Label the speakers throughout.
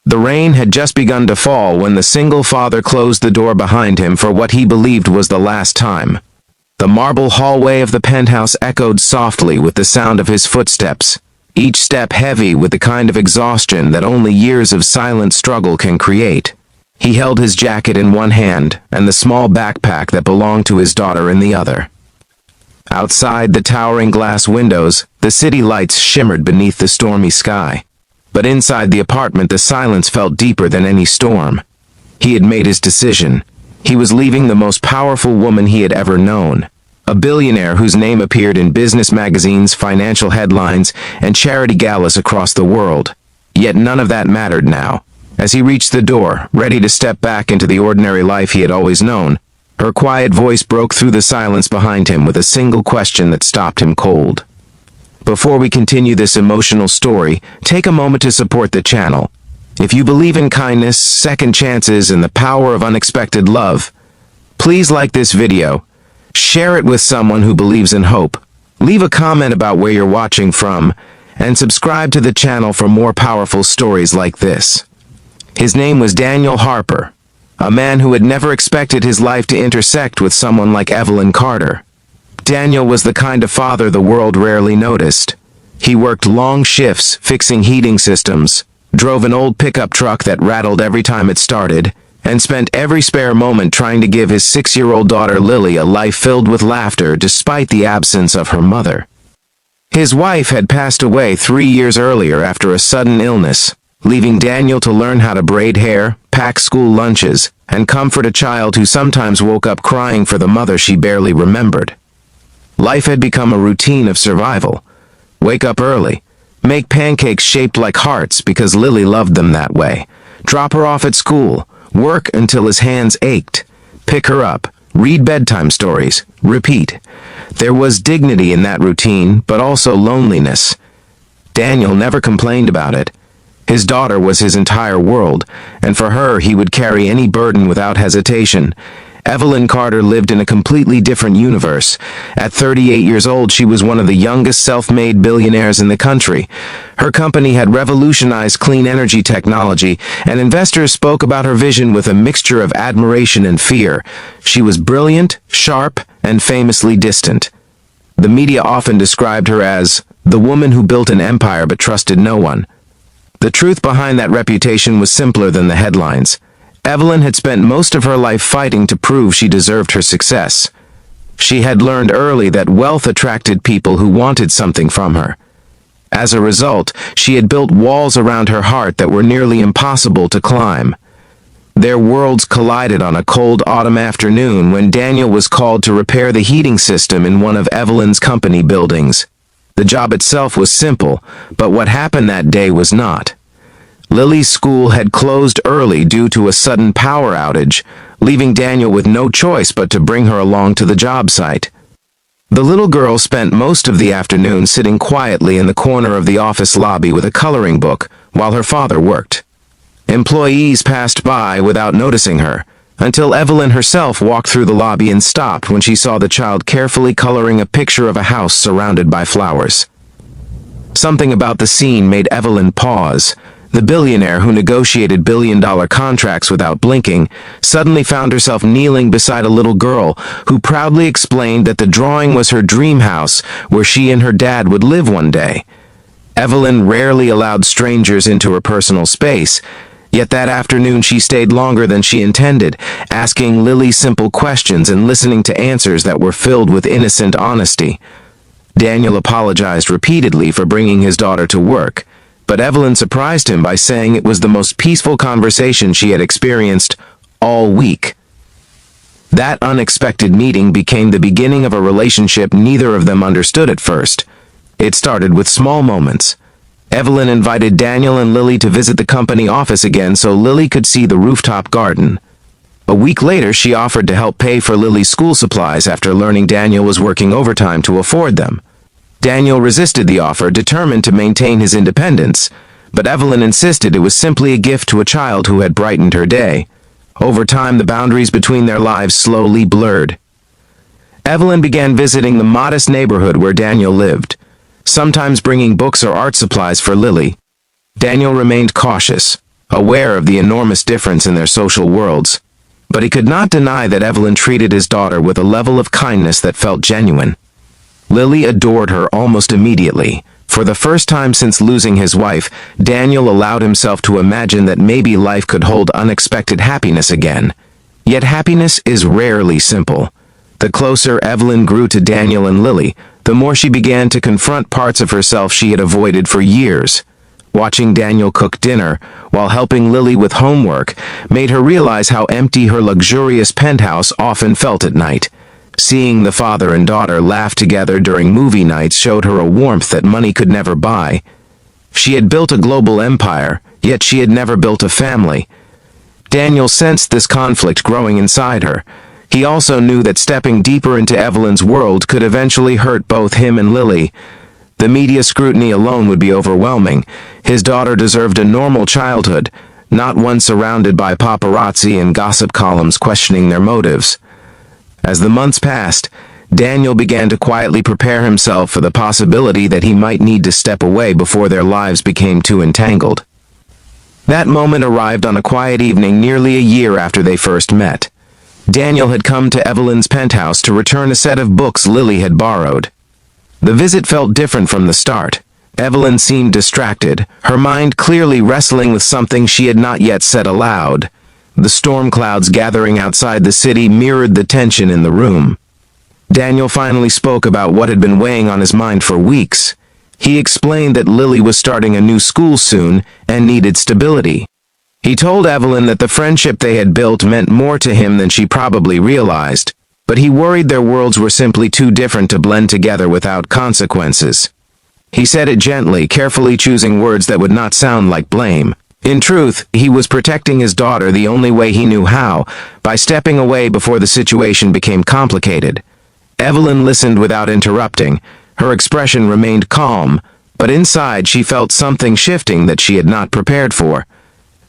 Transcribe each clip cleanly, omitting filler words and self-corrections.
Speaker 1: The rain had just begun to fall when the single father closed the door behind him for what he believed was the last time. The marble hallway of the penthouse echoed softly with the sound of his footsteps, each step heavy with the kind of exhaustion that only years of silent struggle can create. He held his jacket in one hand and the small backpack that belonged to his daughter in the other. Outside the towering glass windows, the city lights shimmered beneath the stormy sky. But inside the apartment, the silence felt deeper than any storm. He had made his decision. He was leaving the most powerful woman he had ever known. A billionaire whose name appeared in business magazines, financial headlines, and charity galas across the world. Yet none of that mattered now. As he reached the door, ready to step back into the ordinary life he had always known, her quiet voice broke through the silence behind him with a single question that stopped him cold. Before we continue this emotional story, take a moment to support the channel. If you believe in kindness, second chances, and the power of unexpected love, please like this video, share it with someone who believes in hope, leave a comment about where you're watching from, and subscribe to the channel for more powerful stories like this. His name was Daniel Harper, a man who had never expected his life to intersect with someone like Evelyn Carter. Daniel was the kind of father the world rarely noticed. He worked long shifts fixing heating systems, drove an old pickup truck that rattled every time it started, and spent every spare moment trying to give his 6-year-old daughter Lily a life filled with laughter despite the absence of her mother. His wife had passed away 3 years earlier after a sudden illness, leaving Daniel to learn how to braid hair, pack school lunches, and comfort a child who sometimes woke up crying for the mother she barely remembered. Life had become a routine of survival. Wake up early, make pancakes shaped like hearts because Lily loved them that way, drop her off at school, work until his hands ached, pick her up, read bedtime stories, repeat. There was dignity in that routine, but also loneliness. Daniel never complained about it. His daughter was his entire world, and for her he would carry any burden without hesitation. Evelyn Carter lived in a completely different universe. At 38 years old, she was one of the youngest self-made billionaires in the country. Her company had revolutionized clean energy technology, and investors spoke about her vision with a mixture of admiration and fear. She was brilliant, sharp, and famously distant. The media often described her as the woman who built an empire but trusted no one. The truth behind that reputation was simpler than the headlines. Evelyn had spent most of her life fighting to prove she deserved her success. She had learned early that wealth attracted people who wanted something from her. As a result, she had built walls around her heart that were nearly impossible to climb. Their worlds collided on a cold autumn afternoon when Daniel was called to repair the heating system in one of Evelyn's company buildings. The job itself was simple, but what happened that day was not. Lily's school had closed early due to a sudden power outage, leaving Daniel with no choice but to bring her along to the job site. The little girl spent most of the afternoon sitting quietly in the corner of the office lobby with a coloring book while her father worked. Employees passed by without noticing her, until Evelyn herself walked through the lobby and stopped when she saw the child carefully coloring a picture of a house surrounded by flowers. Something about the scene made Evelyn pause. The billionaire who negotiated billion-dollar contracts without blinking suddenly found herself kneeling beside a little girl who proudly explained that the drawing was her dream house where she and her dad would live one day. Evelyn rarely allowed strangers into her personal space, yet that afternoon she stayed longer than she intended, asking Lily simple questions and listening to answers that were filled with innocent honesty. Daniel apologized repeatedly for bringing his daughter to work, but Evelyn surprised him by saying it was the most peaceful conversation she had experienced all week. That unexpected meeting became the beginning of a relationship neither of them understood at first. It started with small moments. Evelyn invited Daniel and Lily to visit the company office again so Lily could see the rooftop garden. A week later, she offered to help pay for Lily's school supplies after learning Daniel was working overtime to afford them. Daniel resisted the offer, determined to maintain his independence, but Evelyn insisted it was simply a gift to a child who had brightened her day. Over time, the boundaries between their lives slowly blurred. Evelyn began visiting the modest neighborhood where Daniel lived, sometimes bringing books or art supplies for Lily. Daniel remained cautious, aware of the enormous difference in their social worlds. But he could not deny that Evelyn treated his daughter with a level of kindness that felt genuine. Lily adored her almost immediately. For the first time since losing his wife, Daniel allowed himself to imagine that maybe life could hold unexpected happiness again. Yet happiness is rarely simple. The closer Evelyn grew to Daniel and Lily, the more she began to confront parts of herself she had avoided for years. Watching Daniel cook dinner, while helping Lily with homework, made her realize how empty her luxurious penthouse often felt at night. Seeing the father and daughter laugh together during movie nights showed her a warmth that money could never buy. She had built a global empire, yet she had never built a family. Daniel sensed this conflict growing inside her. He also knew that stepping deeper into Evelyn's world could eventually hurt both him and Lily. The media scrutiny alone would be overwhelming. His daughter deserved a normal childhood, not one surrounded by paparazzi and gossip columns questioning their motives. As the months passed, Daniel began to quietly prepare himself for the possibility that he might need to step away before their lives became too entangled. That moment arrived on a quiet evening nearly a year after they first met. Daniel had come to Evelyn's penthouse to return a set of books Lily had borrowed. The visit felt different from the start. Evelyn seemed distracted, her mind clearly wrestling with something she had not yet said aloud. The storm clouds gathering outside the city mirrored the tension in the room. Daniel finally spoke about what had been weighing on his mind for weeks. He explained that Lily was starting a new school soon and needed stability. He told Evelyn that the friendship they had built meant more to him than she probably realized, but he worried their worlds were simply too different to blend together without consequences. He said it gently, carefully choosing words that would not sound like blame. In truth, he was protecting his daughter the only way he knew how, by stepping away before the situation became complicated. Evelyn listened without interrupting. Her expression remained calm, but inside she felt something shifting that she had not prepared for.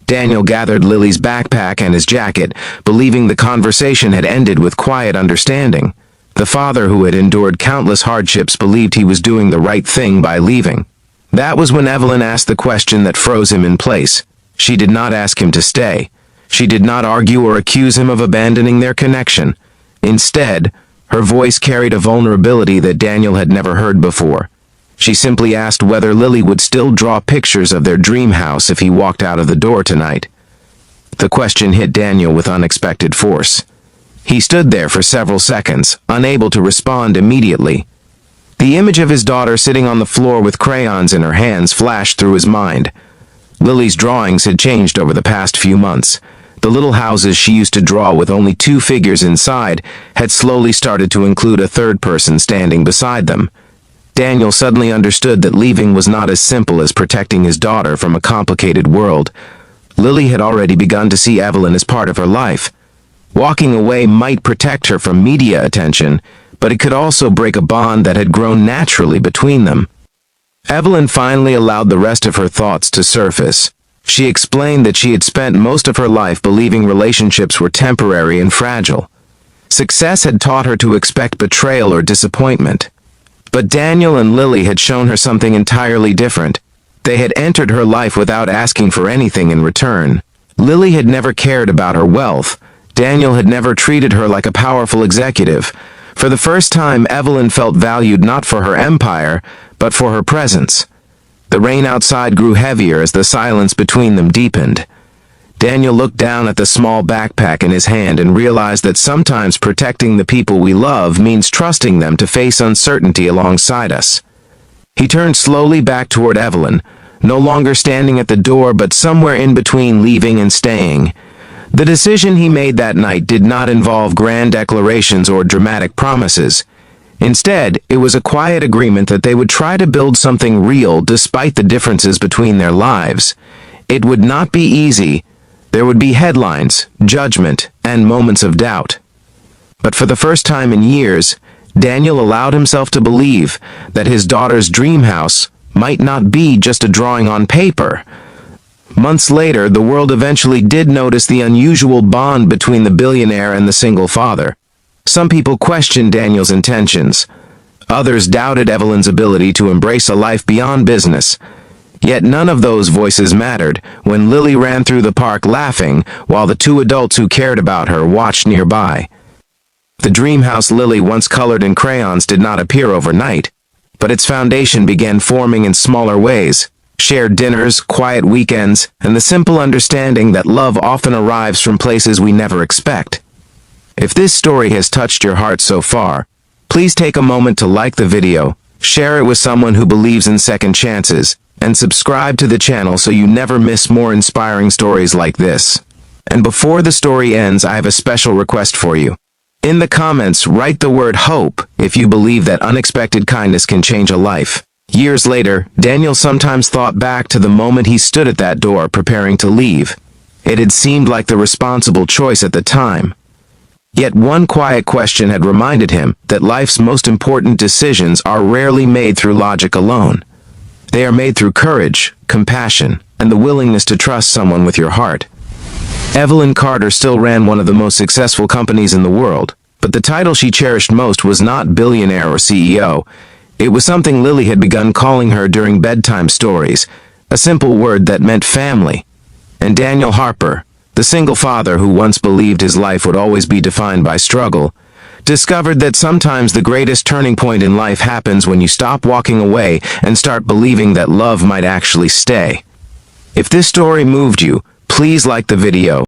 Speaker 1: Daniel gathered Lily's backpack and his jacket, believing the conversation had ended with quiet understanding. The father who had endured countless hardships believed he was doing the right thing by leaving. That was when Evelyn asked the question that froze him in place. She did not ask him to stay. She did not argue or accuse him of abandoning their connection. Instead, her voice carried a vulnerability that Daniel had never heard before. She simply asked whether Lily would still draw pictures of their dream house if he walked out of the door tonight. The question hit Daniel with unexpected force. He stood there for several seconds, unable to respond immediately. The image of his daughter sitting on the floor with crayons in her hands flashed through his mind. Lily's drawings had changed over the past few months. The little houses she used to draw with only two figures inside had slowly started to include a third person standing beside them. Daniel suddenly understood that leaving was not as simple as protecting his daughter from a complicated world. Lily had already begun to see Evelyn as part of her life. Walking away might protect her from media attention, but it could also break a bond that had grown naturally between them. Evelyn finally allowed the rest of her thoughts to surface. She explained that she had spent most of her life believing relationships were temporary and fragile. Success had taught her to expect betrayal or disappointment. But Daniel and Lily had shown her something entirely different. They had entered her life without asking for anything in return. Lily had never cared about her wealth. Daniel had never treated her like a powerful executive. For the first time, Evelyn felt valued not for her empire, but for her presence. The rain outside grew heavier as the silence between them deepened. Daniel looked down at the small backpack in his hand and realized that sometimes protecting the people we love means trusting them to face uncertainty alongside us. He turned slowly back toward Evelyn, no longer standing at the door but somewhere in between leaving and staying. The decision he made that night did not involve grand declarations or dramatic promises. Instead, it was a quiet agreement that they would try to build something real despite the differences between their lives. It would not be easy. There would be headlines, judgment, and moments of doubt. But for the first time in years, Daniel allowed himself to believe that his daughter's dream house might not be just a drawing on paper. Months later, the world eventually did notice the unusual bond between the billionaire and the single father. Some people questioned Daniel's intentions. Others doubted Evelyn's ability to embrace a life beyond business. Yet none of those voices mattered when Lily ran through the park laughing while the two adults who cared about her watched nearby. The dream house Lily once colored in crayons did not appear overnight, but its foundation began forming in smaller ways. Shared dinners, quiet weekends, and the simple understanding that love often arrives from places we never expect. If this story has touched your heart so far, please take a moment to like the video, share it with someone who believes in second chances, and subscribe to the channel so you never miss more inspiring stories like this. And before the story ends, I have a special request for you. In the comments, write the word hope if you believe that unexpected kindness can change a life. Years later, Daniel sometimes thought back to the moment he stood at that door preparing to leave. It had seemed like the responsible choice at the time. Yet one quiet question had reminded him that life's most important decisions are rarely made through logic alone. They are made through courage, compassion, and the willingness to trust someone with your heart. Evelyn Carter still ran one of the most successful companies in the world, but the title she cherished most was not billionaire or CEO. It was something Lily had begun calling her during bedtime stories, a simple word that meant family. And Daniel Harper, the single father who once believed his life would always be defined by struggle, discovered that sometimes the greatest turning point in life happens when you stop walking away and start believing that love might actually stay. If this story moved you, please like the video,